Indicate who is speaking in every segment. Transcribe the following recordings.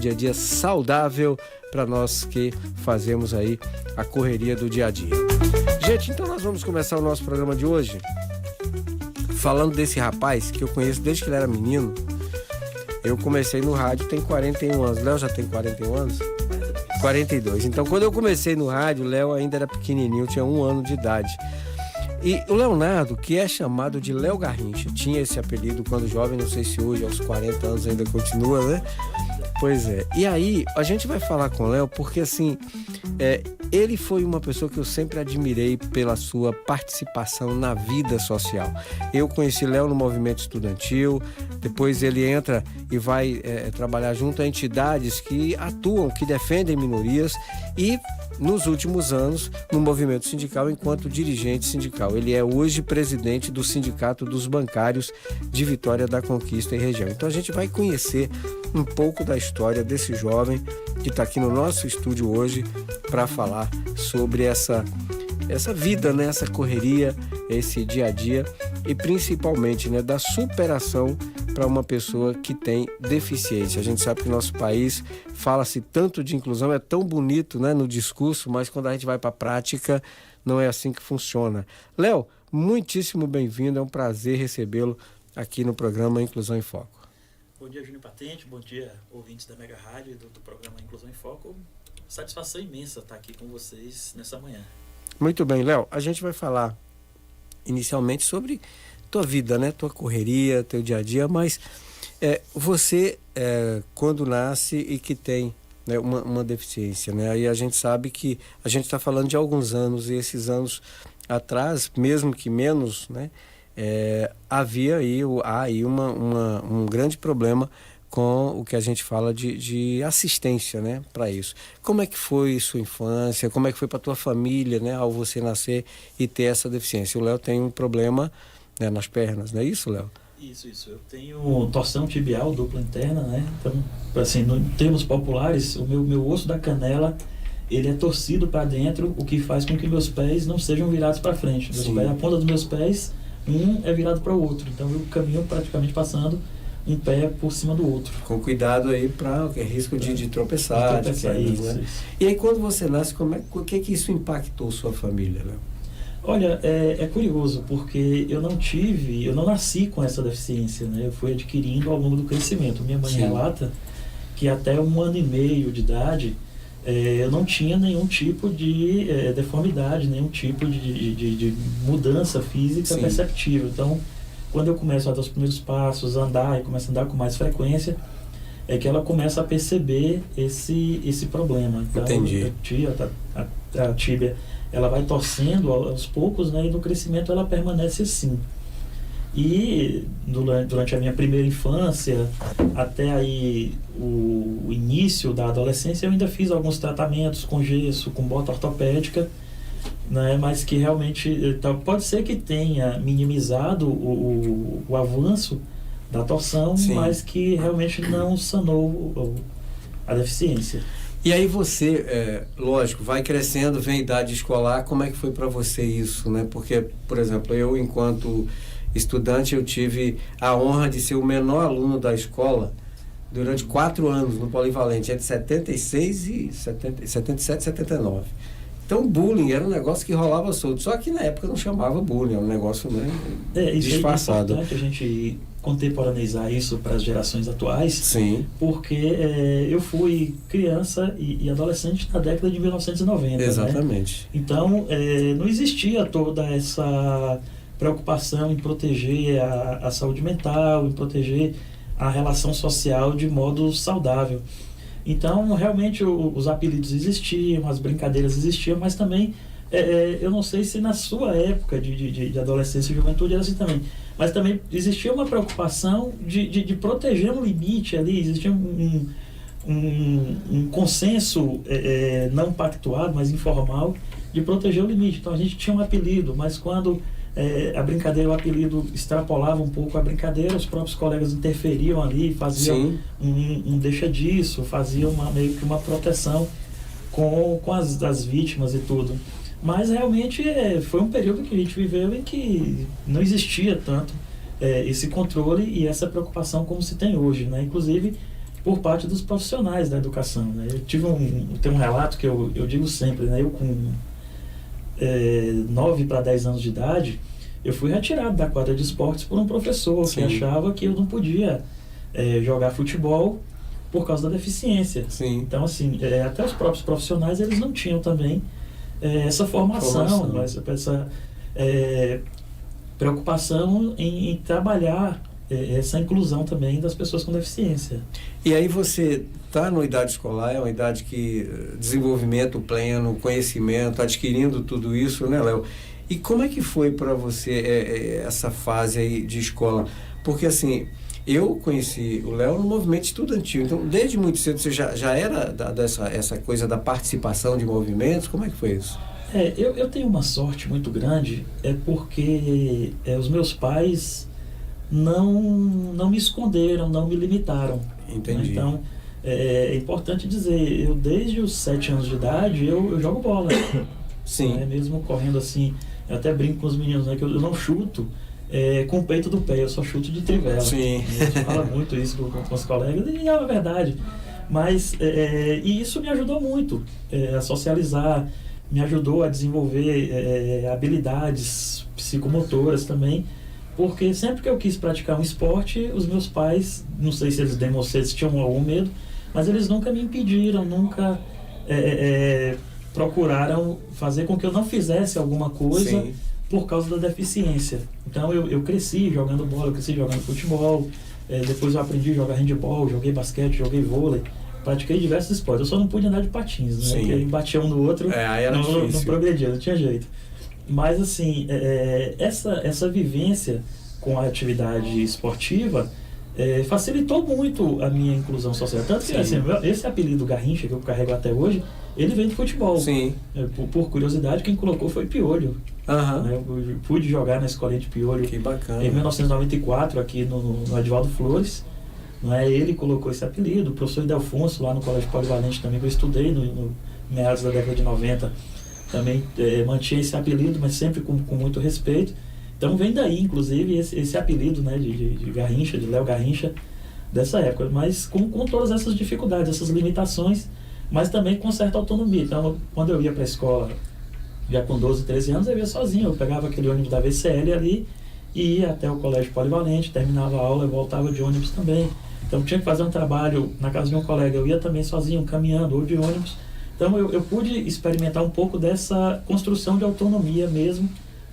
Speaker 1: dia a dia saudável para nós que fazemos aí a correria do dia a dia. Gente, então nós vamos começar o nosso programa de hoje falando desse rapaz que eu conheço desde que ele era menino. Eu comecei no rádio, tem 41 anos. Léo já tem 41 anos? 42. Então, quando eu comecei no rádio, o Léo ainda era pequenininho, tinha 1 ano de idade. E o Leonardo, que é chamado de Léo Garrincha, tinha esse apelido quando jovem, não sei se hoje, aos 40 anos, ainda continua, né? Pois é. E aí, a gente vai falar com o Léo porque, assim, ele foi uma pessoa que eu sempre admirei pela sua participação na vida social. Eu conheci Léo no movimento estudantil, depois ele entra e vai trabalhar junto a entidades que atuam, que defendem minorias e, nos últimos anos, no movimento sindical enquanto dirigente sindical. Ele é hoje presidente do Sindicato dos Bancários de Vitória da Conquista e região. Então a gente vai conhecer um pouco da história desse jovem que está aqui no nosso estúdio hoje para falar sobre essa vida, né? Essa correria, esse dia a dia e principalmente, né, da superação para uma pessoa que tem deficiência. A gente sabe que no nosso país fala-se tanto de inclusão, é tão bonito, né, no discurso, mas quando a gente vai para a prática não é assim que funciona. Léo, muitíssimo bem-vindo, é um prazer recebê-lo aqui no programa Inclusão em Foco.
Speaker 2: Bom dia, Júnior Patente, bom dia, ouvintes da Mega Rádio e do programa Inclusão em Foco. Satisfação imensa estar aqui com vocês nessa manhã.
Speaker 1: Muito bem, Léo, a gente vai falar inicialmente sobre tua vida, né? Tua correria, teu dia a dia, mas você, quando nasce e que tem, né, uma deficiência, né? Aí a gente sabe que a gente está falando de alguns anos e esses anos atrás, mesmo que menos, né? Havia aí um grande problema com o que a gente fala de assistência, né, para isso. Como é que foi sua infância? Como é que foi para tua família, né, ao você nascer e ter essa deficiência? O Léo tem um problema, né, nas pernas, não é isso, Léo?
Speaker 2: Isso. Eu tenho torção tibial dupla interna, né? Então, assim, em termos populares, o meu osso da canela, ele é torcido para dentro, o que faz com que meus pés não sejam virados para frente. A ponta dos meus pés, um é virado para o outro. Então, eu caminho praticamente passando um pé por cima do outro.
Speaker 1: Com cuidado aí para risco de tropeçar, de quedas, né?
Speaker 2: Isso.
Speaker 1: E aí quando você nasce, o que isso impactou sua família, Léo?
Speaker 2: Olha, é curioso, porque eu não nasci com essa deficiência, né? Eu fui adquirindo ao longo do crescimento. Minha mãe relata que até 1 ano e meio de idade, eu não tinha nenhum tipo de deformidade, nenhum tipo de mudança física perceptível. Então, quando eu começo a dar os primeiros passos, andar e começo a andar com mais frequência, é que ela começa a perceber esse problema. Então,
Speaker 1: entendi.
Speaker 2: A tíbia, ela vai torcendo aos poucos, né, e no crescimento ela permanece assim. E durante a minha primeira infância, até aí o início da adolescência, eu ainda fiz alguns tratamentos com gesso, com bota ortopédica, né, mas que realmente pode ser que tenha minimizado o avanço da torção, mas que realmente não sanou a deficiência.
Speaker 1: E aí você, lógico, vai crescendo, vem a idade escolar, como é que foi para você isso, né? Porque, por exemplo, eu, enquanto estudante, eu tive a honra de ser o menor aluno da escola durante 4 anos no Polivalente, entre 76 e 77, 79. Então, bullying era um negócio que rolava solto. Só que na época não chamava bullying, era um negócio, né, disfarçado.
Speaker 2: É importante a gente contemporaneizar isso para as gerações atuais.
Speaker 1: Sim.
Speaker 2: Porque eu fui criança e adolescente na década de 1990.
Speaker 1: Exatamente.
Speaker 2: Né? Então, não existia toda essa preocupação em proteger a saúde mental, em proteger a relação social de modo saudável. Então, realmente, os apelidos existiam, as brincadeiras existiam, mas também, eu não sei se na sua época de adolescência e juventude era assim também, mas também existia uma preocupação de proteger um limite ali, existia um consenso não pactuado, mas informal, de proteger o limite. Então, a gente tinha um apelido, mas quando a brincadeira, o apelido extrapolava um pouco a brincadeira, os próprios colegas interferiam ali, faziam um deixa disso, faziam meio que uma proteção com as vítimas e tudo. Mas realmente foi um período que a gente viveu em que não existia tanto esse controle e essa preocupação como se tem hoje, né? Inclusive, por parte dos profissionais da educação, né? Eu tem um relato que eu digo sempre, né? Eu com 9 para 10 anos de idade, eu fui retirado da quadra de esportes por um professor que achava que eu não podia jogar futebol por causa da deficiência.
Speaker 1: Sim.
Speaker 2: Então, assim, até os próprios profissionais, eles não tinham também essa formação. Essa preocupação em trabalhar essa inclusão também das pessoas com deficiência.
Speaker 1: E aí você está na idade escolar, é uma idade que desenvolvimento pleno, conhecimento, adquirindo tudo isso, né, Léo? E como é que foi para você essa fase aí de escola? Porque assim, eu conheci o Léo no movimento estudantil, então desde muito cedo você já era essa coisa da participação de movimentos? Como é que foi isso?
Speaker 2: Eu tenho uma sorte muito grande, porque os meus pais não me esconderam, não me limitaram.
Speaker 1: Entendi.
Speaker 2: Então, é importante dizer, eu desde os 7 anos de idade, eu jogo bola.
Speaker 1: Sim.
Speaker 2: Mesmo correndo assim, eu até brinco com os meninos, né, que eu não chuto com o peito do pé, eu só chuto de trivela.
Speaker 1: Sim.
Speaker 2: A gente fala muito isso com os colegas, e é verdade. Mas, e isso me ajudou muito a socializar, me ajudou a desenvolver habilidades psicomotoras também, porque sempre que eu quis praticar um esporte, os meus pais, não sei se eles tinham algum medo, mas eles nunca me impediram, nunca procuraram fazer com que eu não fizesse alguma coisa. Sim. Por causa da deficiência. Então eu cresci jogando bola, eu cresci jogando futebol, depois eu aprendi a jogar handebol, joguei basquete, joguei vôlei, pratiquei diversos esportes. Eu só não pude andar de patins, né? Porque aí batia um no outro,
Speaker 1: aí era difícil.
Speaker 2: Não progredia, não tinha jeito. Mas assim, essa vivência com a atividade esportiva facilitou muito a minha inclusão social. Tanto que assim, esse apelido Garrincha, que eu carrego até hoje, ele vem do futebol.
Speaker 1: Sim.
Speaker 2: Por curiosidade, quem colocou foi Piolho.
Speaker 1: Uhum.
Speaker 2: Eu pude jogar na escolinha de Piolho.
Speaker 1: Que bacana.
Speaker 2: Em 1994, aqui no Edivaldo Flores. Ele colocou esse apelido. O professor Idelfonso, lá no Colégio Polivalente também, que eu estudei no meados da década de 90, também mantinha esse apelido, mas sempre com muito respeito. Então vem daí, inclusive, esse apelido, né, de Garrincha, de Léo Garrincha, dessa época. Mas com todas essas dificuldades, essas limitações, mas também com certa autonomia. Então, quando eu ia para a escola, já com 12, 13 anos, eu ia sozinho. Eu pegava aquele ônibus da VCL ali e ia até o Colégio Polivalente, terminava a aula e voltava de ônibus também. Então, tinha que fazer um trabalho na casa de um colega. Eu ia também sozinho, caminhando ou de ônibus. Então, eu pude experimentar um pouco dessa construção de autonomia mesmo,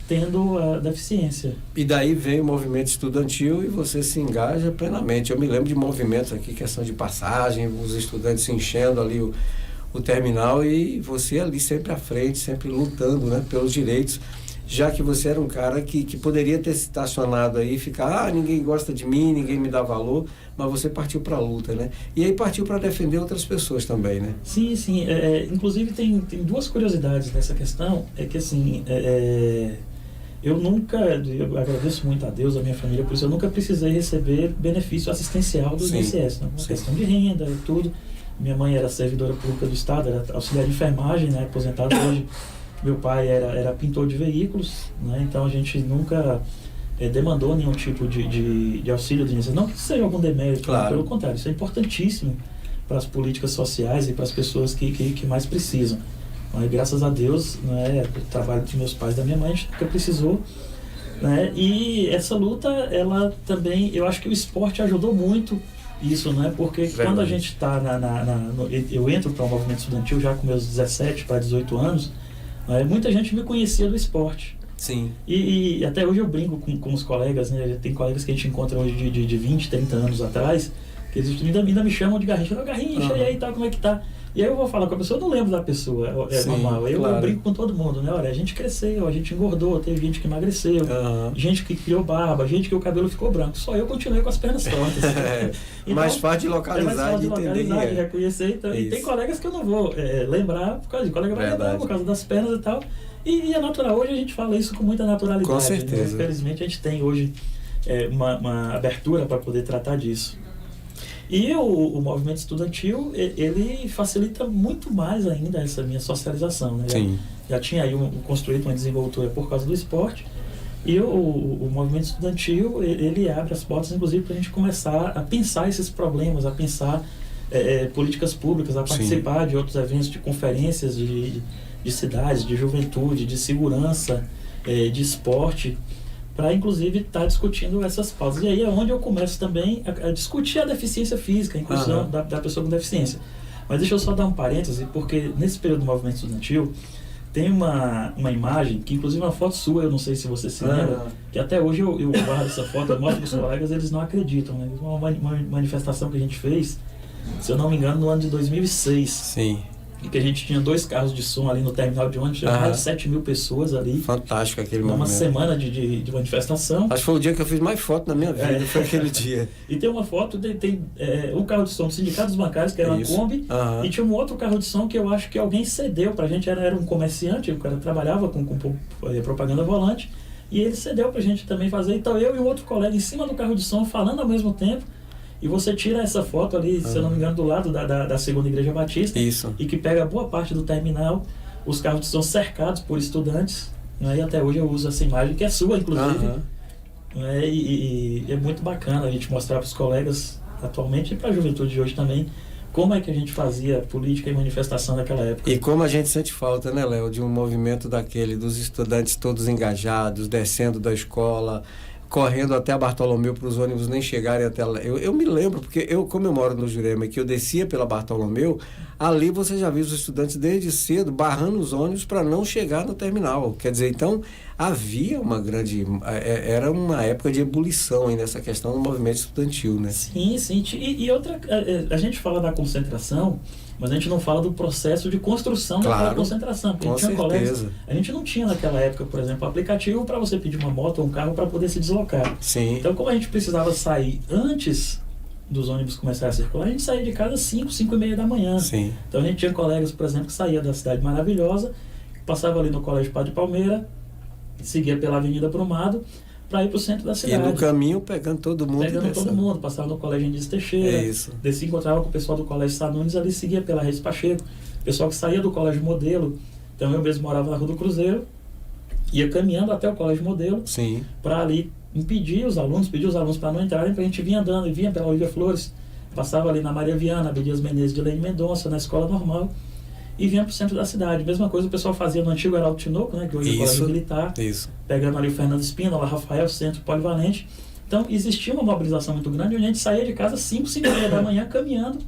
Speaker 2: tendo a deficiência.
Speaker 1: E daí vem o movimento estudantil e você se engaja plenamente. Eu me lembro de movimentos aqui, questão de passagem, os estudantes se enchendo ali o terminal e você ali sempre à frente, sempre lutando, né, pelos direitos, já que você era um cara que poderia ter se estacionado aí e ficar, ninguém gosta de mim, ninguém me dá valor, mas você partiu para a luta, né? E aí partiu para defender outras pessoas também, né?
Speaker 2: Sim. Inclusive tem duas curiosidades nessa questão, que assim, eu agradeço muito a Deus, a minha família, por isso eu nunca precisei receber benefício assistencial do INSS, né? Uma questão de renda e tudo. Minha mãe era servidora pública do Estado, era auxiliar de enfermagem, né, aposentado hoje. Meu pai era pintor de veículos, né, então a gente nunca demandou nenhum tipo de auxílio do INSS. Não que seja algum demérito, claro. Pelo contrário, isso é importantíssimo para as políticas sociais e para as pessoas que mais precisam. Mas, graças a Deus, né, o trabalho dos meus pais e da minha mãe, a gente nunca precisou. Né, e essa luta, ela também, eu acho que o esporte ajudou muito isso, né? Porque quando a gente está eu entro para o movimento estudantil já com meus 17 para 18 anos, muita gente me conhecia do esporte.
Speaker 1: Sim.
Speaker 2: E até hoje eu brinco com os colegas, né? Tem colegas que a gente encontra hoje de 20, 30 anos atrás, que eles ainda me chamam de Garrincha. Garrincha, e aí tá, como é que tá? E aí eu vou falar com a pessoa, eu não lembro da pessoa, normal. Eu brinco com todo mundo, né? Olha, a gente cresceu, a gente engordou, teve gente que emagreceu, gente que criou barba, gente que o cabelo ficou branco. Só eu continuei com as pernas tortas.
Speaker 1: Então, mais fácil de localizar, de entender.
Speaker 2: De reconhecer. Então, e tem colegas que eu não vou lembrar, por causa de colega vai lembrar por causa das pernas e tal. E é natural, hoje a gente fala isso com muita naturalidade.
Speaker 1: Com certeza.
Speaker 2: Né? Infelizmente a gente tem hoje uma abertura para poder tratar disso. E o movimento estudantil, ele facilita muito mais ainda essa minha socialização. Né?
Speaker 1: Sim.
Speaker 2: Já tinha aí construído uma desenvoltura por causa do esporte. E o movimento estudantil, ele abre as portas, inclusive, para a gente começar a pensar esses problemas, a pensar políticas públicas, a participar de outros eventos, de conferências de cidades, de juventude, de segurança, de esporte, para, inclusive, estar discutindo essas pautas. E aí é onde eu começo também a discutir a deficiência física, a inclusão da pessoa com deficiência. Mas deixa eu só dar um parêntese, porque nesse período do movimento estudantil, tem uma imagem, que inclusive é uma foto sua, eu não sei se você se lembra, que até hoje eu guardo essa foto, eu mostro para os colegas, eles não acreditam, né? Uma manifestação que a gente fez, se eu não me engano, no ano de 2006.
Speaker 1: Sim.
Speaker 2: E que a gente tinha 2 carros de som ali no terminal de ônibus, tinha mais de 7 mil pessoas ali.
Speaker 1: Fantástico aquele
Speaker 2: momento. Uma semana de manifestação.
Speaker 1: Acho que foi o dia que eu fiz mais foto na minha vida, foi aquele dia.
Speaker 2: E tem uma foto, tem um carro de som do Sindicato dos Bancários, que era uma Kombi, e tinha um outro carro de som que eu acho que alguém cedeu pra gente, era um comerciante, o cara trabalhava com propaganda volante, e ele cedeu pra gente também fazer. Então eu e o outro colega em cima do carro de som, falando ao mesmo tempo, e você tira essa foto ali, se eu não me engano, do lado da segunda Igreja Batista.
Speaker 1: Isso.
Speaker 2: E que pega boa parte do terminal, os carros são cercados por estudantes, né? E até hoje eu uso essa imagem, que é sua, inclusive. Né? E é muito bacana a gente mostrar para os colegas atualmente e para a juventude de hoje também, como é que a gente fazia política e manifestação naquela época.
Speaker 1: E como a gente sente falta, né, Léo, de um movimento daquele, dos estudantes todos engajados, descendo da escola, correndo até a Bartolomeu para os ônibus nem chegarem até lá. Eu me lembro, porque como eu moro no Jurema, que eu descia pela Bartolomeu, ali você já viu os estudantes desde cedo barrando os ônibus para não chegar no terminal. Quer dizer, então havia uma grande... Era uma época de ebulição aí nessa questão do movimento estudantil, né?
Speaker 2: Sim, sim. E outra... A gente fala da concentração, mas a gente não fala do processo de construção daquela concentração. Porque
Speaker 1: com
Speaker 2: tinha
Speaker 1: certeza.
Speaker 2: A gente não tinha naquela época, por exemplo, aplicativo para você pedir uma moto ou um carro para poder se deslocar.
Speaker 1: Sim.
Speaker 2: Então, como a gente precisava sair antes dos ônibus começarem a circular, a gente saía de casa às 5h30 da manhã.
Speaker 1: Sim.
Speaker 2: Então a gente tinha colegas, por exemplo, que saía da Cidade Maravilhosa, passava ali no Colégio Padre Palmeira, seguia pela Avenida Brumado, para ir para o centro da cidade.
Speaker 1: E no caminho pegando todo mundo.
Speaker 2: Passava no Colégio Indício Teixeira, descia, encontrava com o pessoal do Colégio Sanunes, ali seguia pela Reis Pacheco, pessoal que saía do Colégio Modelo. Então eu mesmo morava na Rua do Cruzeiro, ia caminhando até o Colégio Modelo, para ali pedir os alunos para não entrarem, para a gente vir andando, e vinha pela Olívia Flores, passava ali na Maria Viana, Abdias Menezes de Lene Mendonça, na Escola Normal, e vinha para o centro da cidade. Mesma coisa o pessoal fazia no antigo Heraldo Tinoco, né, que hoje é o Colégio Militar, pegando ali o Fernando Espínola, Rafael, Centro Polivalente. Então existia uma mobilização muito grande, onde a gente saía de casa às 5h30 da manhã caminhando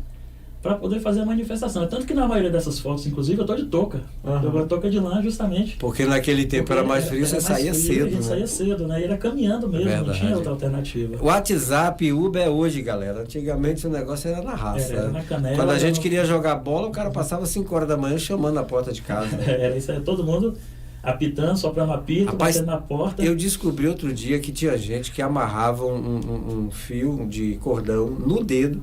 Speaker 2: para poder fazer a manifestação. Tanto que na maioria dessas fotos, inclusive, eu estou de touca. Eu estou de touca de lã, justamente.
Speaker 1: Porque naquele tempo era mais frio, você saía cedo.
Speaker 2: A gente saía cedo, né? E era caminhando mesmo, não tinha outra alternativa.
Speaker 1: WhatsApp, Uber é hoje, galera. Antigamente o negócio era na raça.
Speaker 2: Era na canela.
Speaker 1: Quando a gente queria jogar bola, o cara passava 5h da manhã chamando na porta de casa.
Speaker 2: Era isso aí, todo mundo apitando, soprando apito, batendo na porta.
Speaker 1: Eu descobri outro dia que tinha gente que amarrava um fio de cordão no dedo,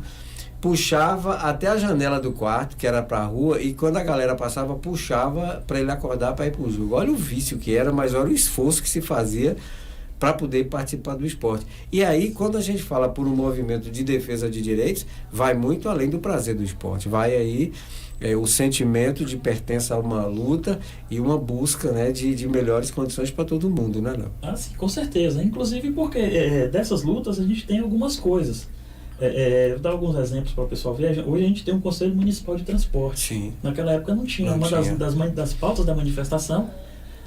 Speaker 1: puxava até a janela do quarto, que era para a rua, e quando a galera passava, puxava para ele acordar para ir para o jogo. Olha o vício que era, mas olha o esforço que se fazia para poder participar do esporte. E aí, quando a gente fala por um movimento de defesa de direitos, vai muito além do prazer do esporte. Vai aí o sentimento de pertença a uma luta e uma busca, né, de melhores condições para todo mundo, né, Léo?
Speaker 2: Ah, sim, com certeza. Inclusive porque dessas lutas a gente tem algumas coisas. Vou dar alguns exemplos para o pessoal ver. Hoje a gente tem um Conselho Municipal de Transporte.
Speaker 1: Sim.
Speaker 2: Naquela época não tinha. Uma das pautas da manifestação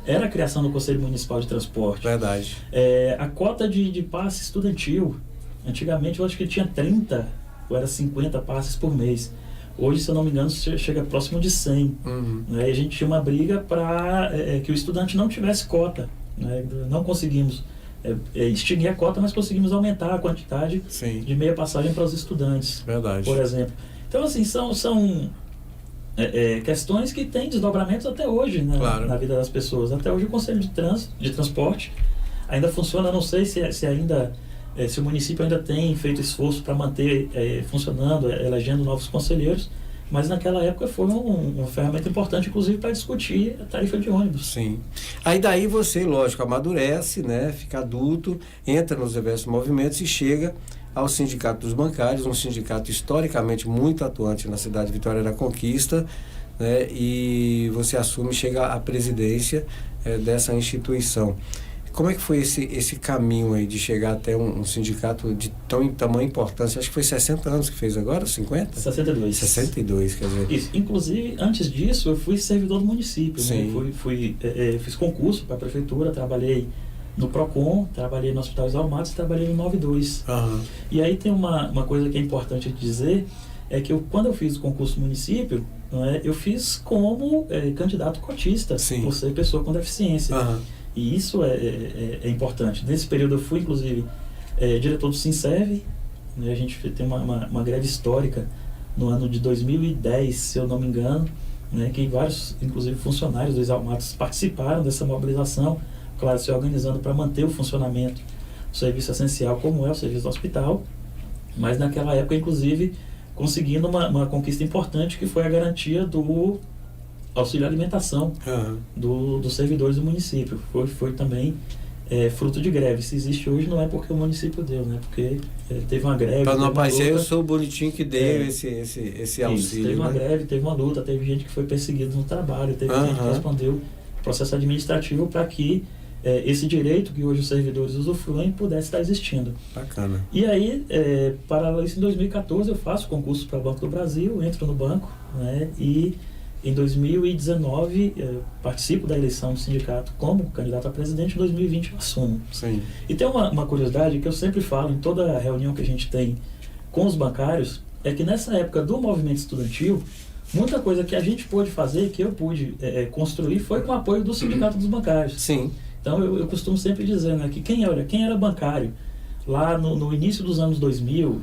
Speaker 2: era a criação do Conselho Municipal de Transporte.
Speaker 1: Verdade.
Speaker 2: A cota de passe estudantil, antigamente eu acho que tinha 30 ou era 50 passes por mês. Hoje, se eu não me engano, chega próximo de 100. Né? E a gente tinha uma briga para que o estudante não tivesse cota. Né? Não conseguimos extinguir a cota, mas conseguimos aumentar a quantidade de meia passagem para os estudantes.
Speaker 1: Verdade.
Speaker 2: Por exemplo. Então, assim, são questões que têm desdobramentos até hoje, né, na vida das pessoas. Até hoje o Conselho de Transporte ainda funciona. Não sei se ainda se o município ainda tem feito esforço para manter funcionando, elegendo novos conselheiros, mas naquela época foi uma ferramenta importante, inclusive, para discutir a tarifa de ônibus.
Speaker 1: Sim. Aí daí você, lógico, amadurece, né, fica adulto, entra nos diversos movimentos e chega ao Sindicato dos Bancários, um sindicato historicamente muito atuante na cidade de Vitória da Conquista, né, e você assume, chega à presidência dessa instituição. Como é que foi esse caminho aí de chegar até um sindicato de tamanha importância? Acho que foi 60 anos que fez agora, 50?
Speaker 2: 62.
Speaker 1: 62, quer dizer.
Speaker 2: Isso. Inclusive, antes disso, eu fui servidor do município. Né? Fiz concurso para a prefeitura, trabalhei no PROCON, trabalhei no Hospital Isao Matos e trabalhei no 92.
Speaker 1: Uhum.
Speaker 2: E aí tem uma coisa que é importante dizer, é que quando eu fiz o concurso do município, né, eu fiz como candidato cotista,
Speaker 1: Sim.
Speaker 2: por ser pessoa com deficiência.
Speaker 1: Uhum.
Speaker 2: E isso é importante. Nesse período eu fui, inclusive, diretor do Sinserve, né, a gente tem uma greve histórica no ano de 2010, se eu não me engano, né, que vários, inclusive funcionários do Isao Matos, participaram dessa mobilização, claro, se organizando para manter o funcionamento do serviço essencial, como é o serviço do hospital, mas naquela época, inclusive, conseguindo uma conquista importante, que foi a garantia do auxílio alimentação dos servidores do município. Foi também fruto de greve. Se existe hoje, não é porque o município deu, né? Porque teve uma greve.
Speaker 1: Para não aparecer, eu sou o bonitinho que deu esse auxílio.
Speaker 2: Isso, teve uma greve, teve uma luta, teve gente que foi perseguida no trabalho, teve gente que respondeu processo administrativo para que esse direito que hoje os servidores usufruem pudesse estar existindo.
Speaker 1: Bacana.
Speaker 2: E aí, paralelo a isso, em 2014 eu faço concurso para o Banco do Brasil, entro no banco, né, e em 2019 participo da eleição do sindicato como candidato a presidente, em 2020 eu assumo.
Speaker 1: Sim.
Speaker 2: E tem uma curiosidade que eu sempre falo em toda reunião que a gente tem com os bancários, é que nessa época do movimento estudantil, muita coisa que a gente pôde fazer, que eu pude construir, foi com o apoio do Sindicato dos Bancários.
Speaker 1: Sim.
Speaker 2: Então eu costumo sempre dizer, né, que quem era bancário lá no início dos anos 2000,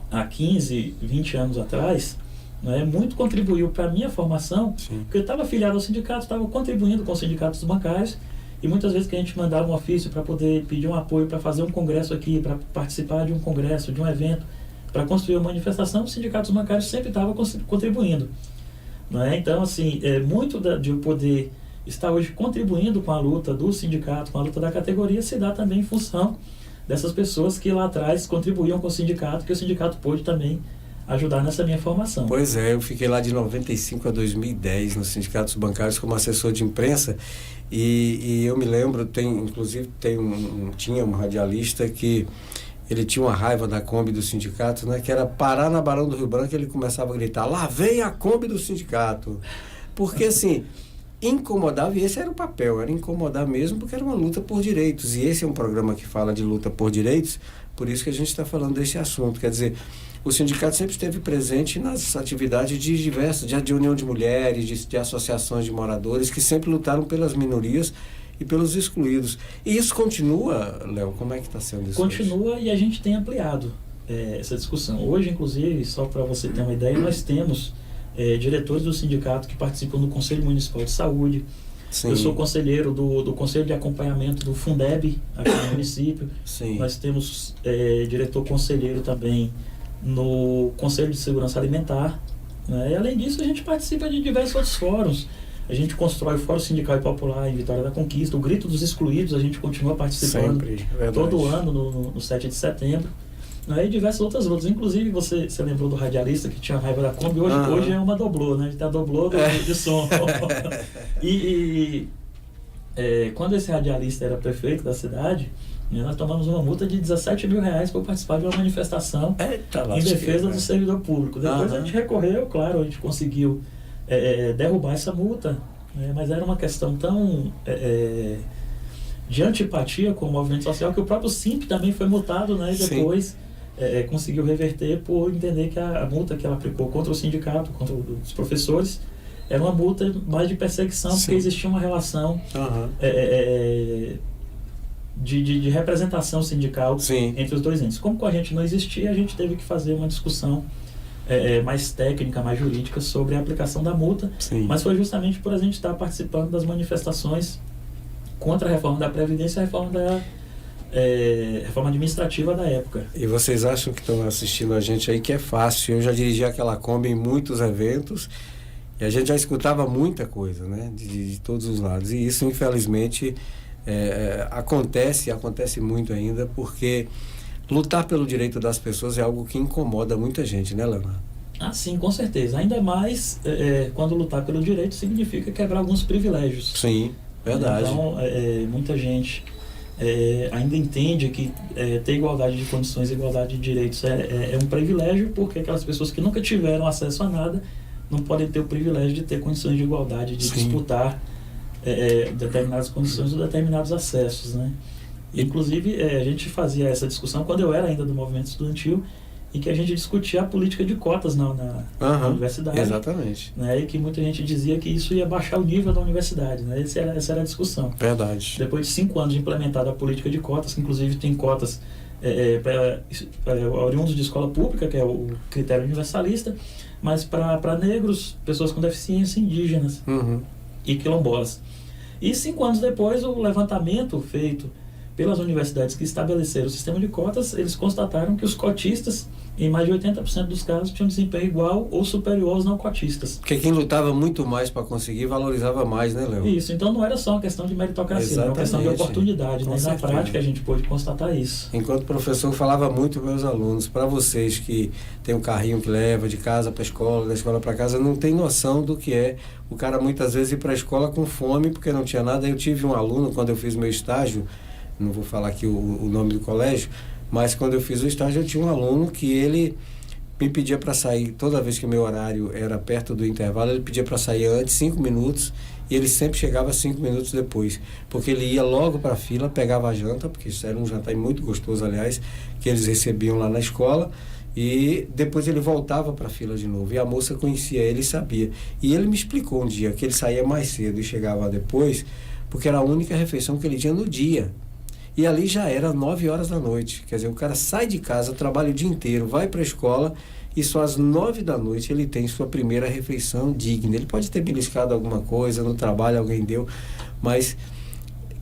Speaker 2: há 15, 20 anos atrás, né, muito contribuiu para a minha formação,
Speaker 1: Sim.
Speaker 2: porque eu estava afiliado ao sindicato, estava contribuindo com os sindicatos bancários, e muitas vezes que a gente mandava um ofício para poder pedir um apoio para fazer um congresso aqui, para participar de um congresso, de um evento, para construir uma manifestação, os sindicatos bancários sempre estavam contribuindo. Não é? Então, assim, muito de eu poder estar hoje contribuindo com a luta do sindicato, com a luta da categoria, se dá também em função dessas pessoas que lá atrás contribuíam com o sindicato, que o sindicato pôde também ajudar nessa minha formação.
Speaker 1: Pois é, eu fiquei lá de 95 a 2010 nos sindicatos bancários como assessor de imprensa e eu me lembro, tinha um radialista que ele tinha uma raiva da Kombi do sindicato, né, que era parar na Barão do Rio Branco e ele começava a gritar, lá vem a Kombi do sindicato. Porque assim, incomodava, e esse era o papel, era incomodar mesmo, porque era uma luta por direitos. E esse é um programa que fala de luta por direitos, por isso que a gente está falando desse assunto. Quer dizer, o sindicato sempre esteve presente nas atividades de união de mulheres, de associações de moradores, que sempre lutaram pelas minorias e pelos excluídos. E isso continua, Léo? Como é que está sendo isso?
Speaker 2: Continua
Speaker 1: hoje?
Speaker 2: E a gente tem ampliado essa discussão. Hoje, inclusive, só para você ter uma ideia, nós temos diretores do sindicato que participam do Conselho Municipal de Saúde. Sim. Eu sou conselheiro do Conselho de Acompanhamento do Fundeb, aqui no município.
Speaker 1: Sim.
Speaker 2: Nós temos diretor conselheiro também no Conselho de Segurança Alimentar. Né? E, além disso, a gente participa de diversos outros fóruns. A gente constrói o Fórum Sindical e Popular em Vitória da Conquista, o Grito dos Excluídos, a gente continua participando todo ano no 7 de setembro. Né? E diversas outras lutas. Inclusive, você lembrou do radialista que tinha raiva da Kombi, hoje é uma doblô, né? A gente tá doblô de som. Quando esse radialista era prefeito da cidade, nós tomamos uma multa de R$17 mil por participar de uma manifestação em defesa do servidor público. Depois a gente recorreu, claro, a gente conseguiu derrubar essa multa, mas era uma questão tão de antipatia com o movimento social que o próprio SIMP também foi multado, né, e depois conseguiu reverter por entender que a multa que ela aplicou contra o sindicato, contra os professores, era uma multa mais de perseguição, Sim. porque existia uma relação de representação sindical Sim. entre os dois entes. Como com a gente não existia, a gente teve que fazer uma discussão mais técnica, mais jurídica sobre a aplicação da multa, Sim. mas foi justamente por a gente estar participando das manifestações contra a reforma da Previdência e a reforma administrativa da época.
Speaker 1: E vocês acham que estão assistindo a gente aí que é fácil? Eu já dirigi aquela Kombi em muitos eventos e a gente já escutava muita coisa, né, de todos os lados. E isso, infelizmente, acontece muito ainda, porque lutar pelo direito das pessoas é algo que incomoda muita gente, né, Leonardo?
Speaker 2: Ah, sim, com certeza. Ainda mais quando lutar pelo direito significa quebrar alguns privilégios.
Speaker 1: Sim, verdade.
Speaker 2: Então, muita gente ainda entende que ter igualdade de condições, igualdade de direitos é um privilégio, porque aquelas pessoas que nunca tiveram acesso a nada não podem ter o privilégio de ter condições de igualdade, de disputar determinadas condições ou determinados acessos, né? Inclusive, a gente fazia essa discussão quando eu era ainda do movimento estudantil, em que a gente discutia a política de cotas na universidade.
Speaker 1: Exatamente.
Speaker 2: Né, e que muita gente dizia que isso ia baixar o nível da universidade. Né? Essa era a discussão.
Speaker 1: Verdade.
Speaker 2: Depois de 5 anos de implementada a política de cotas, que inclusive tem cotas para oriundos de escola pública, que é o critério universalista, mas para negros, pessoas com deficiência, indígenas e quilombolas. E 5 anos depois, o levantamento feito pelas universidades que estabeleceram o sistema de cotas, eles constataram que os cotistas, em mais de 80% dos casos, tinham desempenho igual ou superior aos não cotistas.
Speaker 1: Porque quem lutava muito mais para conseguir, valorizava mais, né, Léo?
Speaker 2: Isso, então não era só uma questão de meritocracia, era uma questão de oportunidade. Né? Na prática, a gente pôde constatar isso.
Speaker 1: Enquanto professor, eu falava muito para meus alunos, para vocês que tem um carrinho que leva de casa para a escola, da escola para casa, não tem noção do que é o cara muitas vezes ir para a escola com fome, porque não tinha nada. Eu tive um aluno, quando eu fiz meu estágio, não vou falar aqui o nome do colégio, mas quando eu fiz o estágio eu tinha um aluno que ele me pedia para sair, toda vez que meu horário era perto do intervalo, ele pedia para sair antes 5 minutos e ele sempre chegava 5 minutos depois, porque ele ia logo para a fila, pegava a janta, porque isso era um jantar muito gostoso, aliás, que eles recebiam lá na escola, e depois ele voltava para a fila de novo, e a moça conhecia ele e sabia. E ele me explicou um dia que ele saía mais cedo e chegava depois, porque era a única refeição que ele tinha no dia. E ali já era 9 horas da noite. Quer dizer, o cara sai de casa, trabalha o dia inteiro, vai para a escola e só às 9 da noite ele tem sua primeira refeição digna. Ele pode ter beliscado alguma coisa no trabalho, alguém deu, mas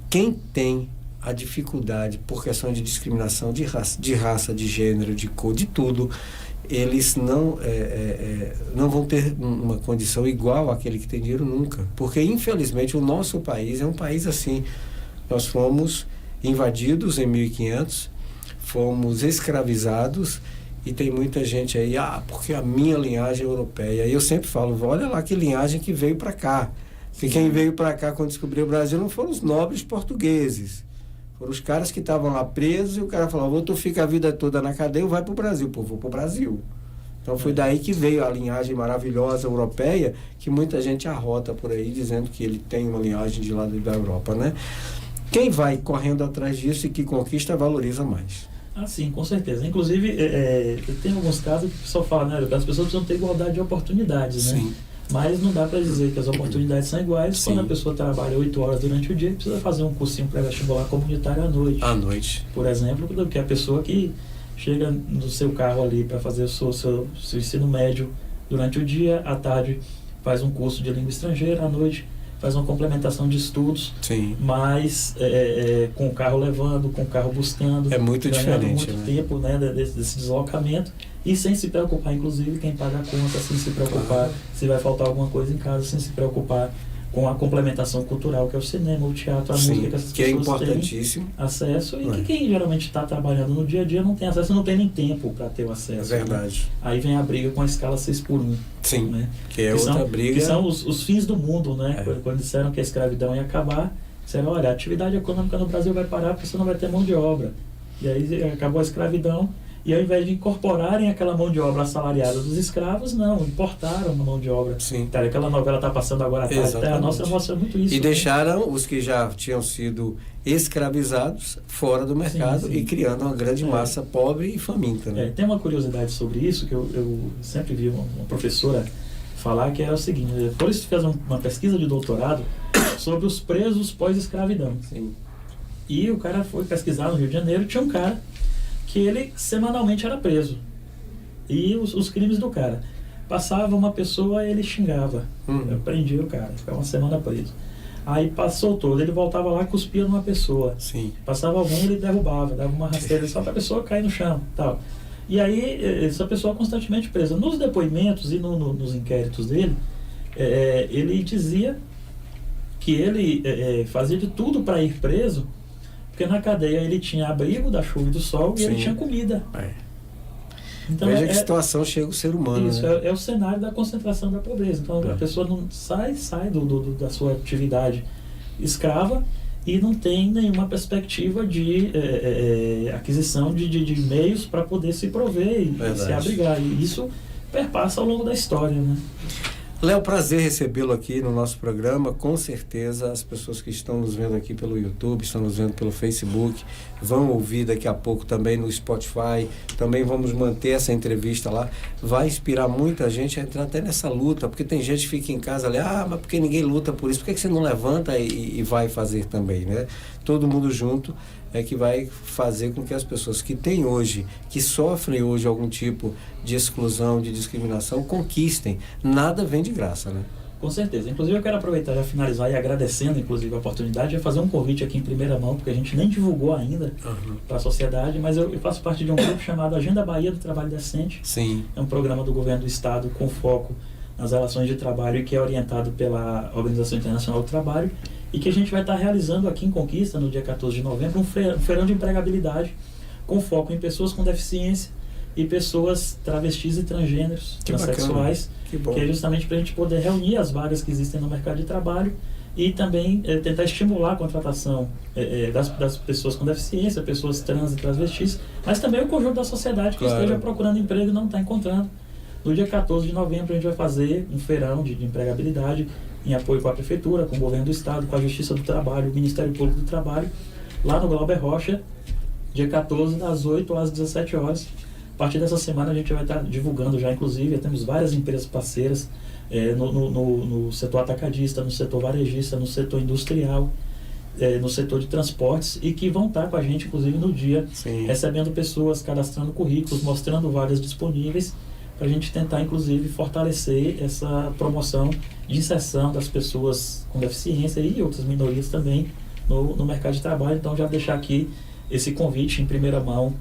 Speaker 1: quem tem a dificuldade por questão de discriminação de raça, de gênero, de cor, de tudo, eles não vão ter uma condição igual àquele que tem dinheiro nunca. Porque, infelizmente, o nosso país é um país assim. Nós fomos invadidos em 1500, fomos escravizados e tem muita gente aí, porque a minha linhagem é europeia. E eu sempre falo, olha lá que linhagem que veio para cá. Porque quem veio para cá quando descobriu o Brasil não foram os nobres portugueses. Foram os caras que estavam lá presos e o cara falou, tu fica a vida toda na cadeia ou vai para o Brasil. Pô, vou para o Brasil. Então foi daí que veio a linhagem maravilhosa europeia, que muita gente arrota por aí, dizendo que ele tem uma linhagem de lá da Europa, né? Quem vai correndo atrás disso e que conquista, valoriza mais.
Speaker 2: Sim, com certeza. Inclusive, tem alguns casos que o pessoal fala, né, as pessoas precisam ter igualdade de oportunidades, né? Sim. Mas não dá para dizer que as oportunidades são iguais. Sim. Quando a pessoa trabalha 8 horas durante o dia, precisa fazer um cursinho pré-vestibular comunitário à noite.
Speaker 1: À noite.
Speaker 2: Por exemplo, do que a pessoa que chega no seu carro ali para fazer o seu ensino médio durante o dia, à tarde faz um curso de língua estrangeira, à noite faz uma complementação de estudos. Sim. Mas com o carro levando, com o carro buscando.
Speaker 1: É muito diferente.
Speaker 2: Muito tempo, né, desse deslocamento. E sem se preocupar, inclusive, quem paga a conta, sem se preocupar se vai faltar alguma coisa em casa, sem se preocupar com a complementação cultural, que é o cinema, o teatro, a música, que essas pessoas
Speaker 1: é importantíssimo.
Speaker 2: Têm acesso e que quem geralmente está trabalhando no dia a dia não tem acesso, não tem nem tempo para ter o acesso.
Speaker 1: É verdade.
Speaker 2: Né? Aí vem a briga com a escala 6x1.
Speaker 1: Sim,
Speaker 2: né?
Speaker 1: que é outra briga.
Speaker 2: Que são os fins do mundo, né? Quando disseram que a escravidão ia acabar, disseram, olha, a atividade econômica no Brasil vai parar porque você não vai ter mão de obra. E aí acabou a escravidão. E ao invés de incorporarem aquela mão de obra assalariada dos escravos, não, importaram a mão de obra. Sim. Então, aquela novela está passando agora à tarde, a nossa mostra muito isso.
Speaker 1: E deixaram os que já tinham sido escravizados fora do mercado e criando uma grande massa pobre e faminta. Né?
Speaker 2: Tem uma curiosidade sobre isso, que eu sempre vi uma professora falar, que era o seguinte, por isso fez uma pesquisa de doutorado sobre os presos pós-escravidão. Sim. E o cara foi pesquisar no Rio de Janeiro, tinha um cara que ele semanalmente era preso. E os crimes do cara. Passava uma pessoa, ele xingava. Eu prendia o cara, ficava uma semana preso. Aí passou todo, ele voltava lá e cuspia numa pessoa. Sim. Passava alguém, ele derrubava, dava uma rasteira só para a pessoa cair no chão. Tal. E aí, essa pessoa constantemente presa. Nos depoimentos e nos inquéritos dele, ele dizia que ele fazia de tudo para ir preso, porque na cadeia ele tinha abrigo da chuva e do sol e ele tinha comida. Então,
Speaker 1: veja que situação chega o ser humano.
Speaker 2: Isso,
Speaker 1: né?
Speaker 2: é o cenário da concentração da pobreza. Então a pessoa não sai da sua atividade escrava e não tem nenhuma perspectiva de aquisição de meios para poder se prover e se abrigar. E isso perpassa ao longo da história, né?
Speaker 1: Léo, prazer recebê-lo aqui no nosso programa. Com certeza as pessoas que estão nos vendo aqui pelo YouTube, estão nos vendo pelo Facebook, vão ouvir daqui a pouco também no Spotify. Também vamos manter essa entrevista lá. Vai inspirar muita gente a entrar até nessa luta, porque tem gente que fica em casa ali, mas porque ninguém luta por isso? Por que você não levanta e vai fazer também, né? Todo mundo junto é que vai fazer com que as pessoas que têm hoje, que sofrem hoje algum tipo de exclusão, de discriminação, conquistem. Nada vem de graça, né?
Speaker 2: Com certeza. Inclusive, eu quero aproveitar e finalizar e agradecendo, inclusive, a oportunidade de fazer um convite aqui em primeira mão, porque a gente nem divulgou ainda para a sociedade, mas eu faço parte de um grupo chamado Agenda Bahia do Trabalho Decente.
Speaker 1: Sim.
Speaker 2: É um programa do governo do estado com foco nas relações de trabalho e que é orientado pela Organização Internacional do Trabalho, e que a gente vai estar realizando aqui em Conquista, no dia 14 de novembro, um feirão de empregabilidade com foco em pessoas com deficiência e pessoas travestis e transgêneros, transexuais, que é justamente para a gente poder reunir as vagas que existem no mercado de trabalho e também tentar estimular a contratação das pessoas com deficiência, pessoas trans e travestis, mas também o conjunto da sociedade que esteja procurando emprego e não está encontrando. No dia 14 de novembro a gente vai fazer um feirão de empregabilidade em apoio com a Prefeitura, com o Governo do Estado, com a Justiça do Trabalho, o Ministério Público do Trabalho, lá no Glauber Rocha, dia 14, das 8 às 17 horas. A partir dessa semana a gente vai estar divulgando já, inclusive, temos várias empresas parceiras no setor atacadista, no setor varejista, no setor industrial, no setor de transportes, e que vão estar com a gente, inclusive, no dia, recebendo pessoas, cadastrando currículos, mostrando vagas disponíveis, para a gente tentar, inclusive, fortalecer essa promoção de inserção das pessoas com deficiência e outras minorias também no mercado de trabalho. Então, já deixar aqui esse convite em primeira mão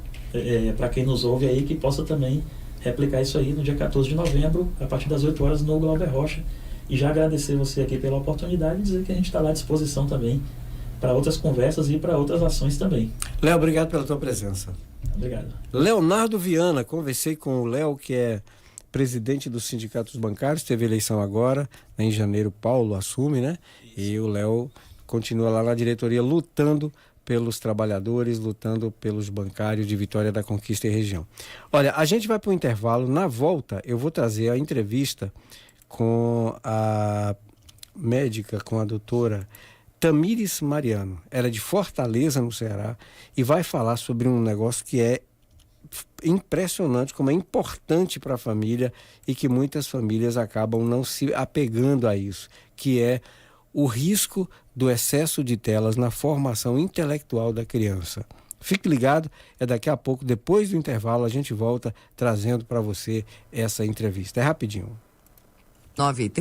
Speaker 2: para quem nos ouve aí, que possa também replicar isso aí no dia 14 de novembro, a partir das 8 horas, no Glauber Rocha. E já agradecer você aqui pela oportunidade e dizer que a gente está lá à disposição também para outras conversas e para outras ações também.
Speaker 1: Léo, obrigado pela tua presença.
Speaker 2: Obrigado.
Speaker 1: Leonardo Viana, conversei com o Léo, que é presidente dos sindicatos bancários, teve eleição agora, em janeiro Paulo assume, né? Isso. E o Léo continua lá na diretoria lutando pelos trabalhadores, lutando pelos bancários de Vitória da Conquista e região. Olha, a gente vai para o intervalo, na volta eu vou trazer a entrevista com a médica, com a doutora Tamires Mariano. Ela é de Fortaleza, no Ceará, e vai falar sobre um negócio que é impressionante, como é importante para a família e que muitas famílias acabam não se apegando a isso, que é o risco do excesso de telas na formação intelectual da criança. Fique ligado, é daqui a pouco, depois do intervalo, a gente volta trazendo para você essa entrevista. É rapidinho.
Speaker 3: 9h30.